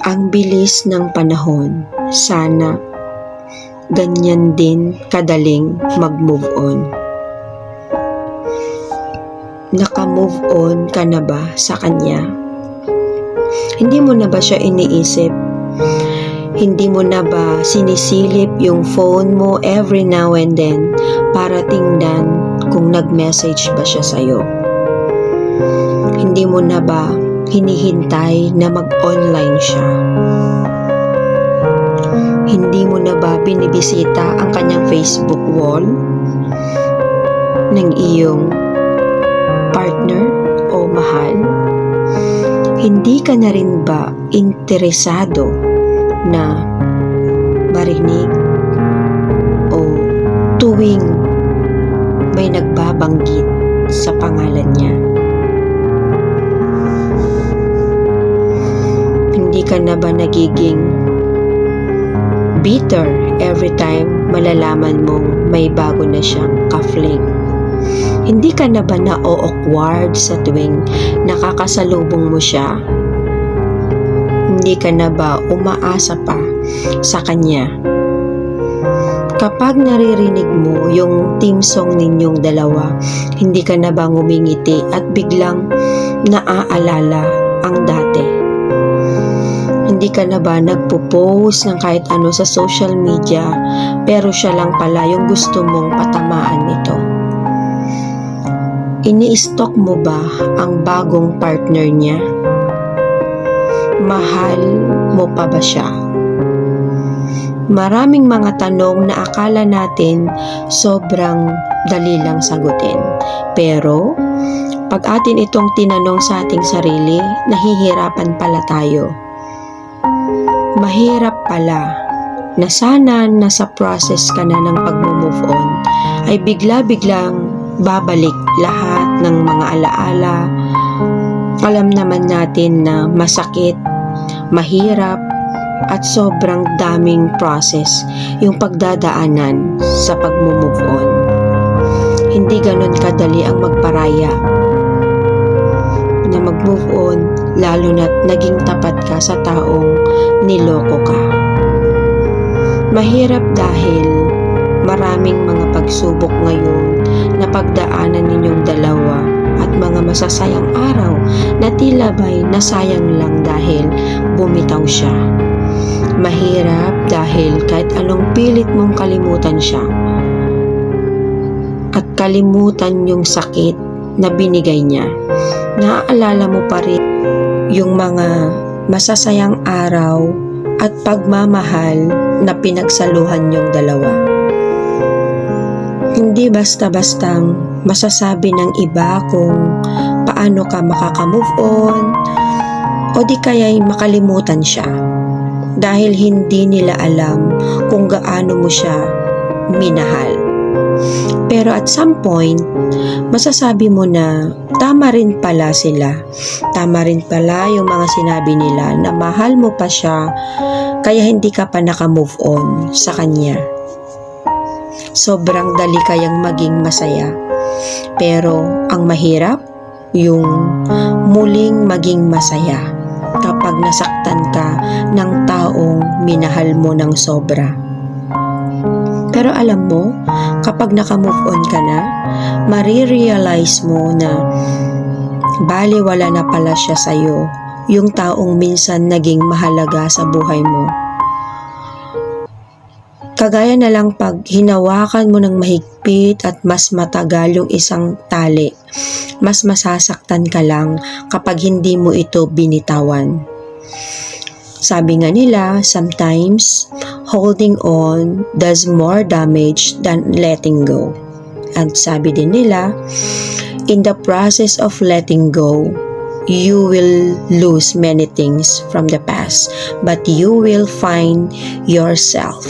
Ang bilis ng panahon, sana ganyan din kadaling mag-move on. Naka-move on ka na ba sa kanya? Hindi mo na ba siya iniisip? Hindi mo na ba sinisilip yung phone mo every now and then para tingnan kung nag-message ba siya sa'yo? Hindi mo na ba hinihintay na mag-online siya? Hindi mo na ba binibisita ang kanyang Facebook wall ng iyong partner o mahal? Hindi ka na rin ba interesado na marinig o tuwing may nagbabanggit sa pangalan niya? Hindi ka na ba nagiging bitter every time malalaman mong may bago na siyang ka-fling? Hindi ka na ba na-awkward sa tuwing nakakasalubong mo siya? Hindi ka na ba umaasa pa sa kanya? Kapag naririnig mo yung team song ninyong dalawa, hindi ka na ba ngumingiti at biglang naaalala ang dati? Hindi ka na ba nagpo-post ng kahit ano sa social media pero siya lang pala yung gusto mong patamaan nito? Ini-stalk mo ba ang bagong partner niya? Mahal mo pa ba siya? Maraming mga tanong na akala natin sobrang dali lang sagutin. Pero pag atin itong tinanong sa ating sarili, nahihirapan pala tayo. Mahirap pala na sana nasa process ka na ng pag-move on ay bigla-biglang babalik lahat ng mga alaala. Alam naman natin na masakit, mahirap, at sobrang daming process yung pagdadaanan sa pag-move on. Hindi ganon kadali ang magparaya na mag-move on, lalo na't naging tapat ka sa taong niloko ka. Mahirap dahil maraming mga pagsubok ngayon na pagdaanan ninyong dalawa at mga masasayang araw na tila ba'y nasayang lang dahil bumitaw siya. Mahirap dahil kahit anong pilit mong kalimutan siya at kalimutan yung sakit na binigay niya, naaalala mo pa rin yung mga masasayang araw at pagmamahal na pinagsaluhan yung dalawa. Hindi basta-bastang masasabi ng iba kung paano ka makaka-move on o di kaya'y makalimutan siya dahil hindi nila alam kung gaano mo siya minahal. Pero at some point, masasabi mo na tama rin pala sila. Tama rin pala yung mga sinabi nila na mahal mo pa siya kaya hindi ka pa naka-move on sa kanya. Sobrang dali kayang maging masaya. Pero ang mahirap, yung muling maging masaya kapag nasaktan ka ng taong minahal mo ng sobra. Pero alam mo, kapag naka-move on ka na, marirealize mo na baliwala na pala siya sa'yo, yung taong minsan naging mahalaga sa buhay mo. Kagaya na lang pag hinawakan mo ng mahigpit at mas matagal yung isang tali, mas masasaktan ka lang kapag hindi mo ito binitawan. Sabi nga nila, sometimes holding on does more damage than letting go. At sabi din nila, in the process of letting go, you will lose many things from the past, but you will find yourself.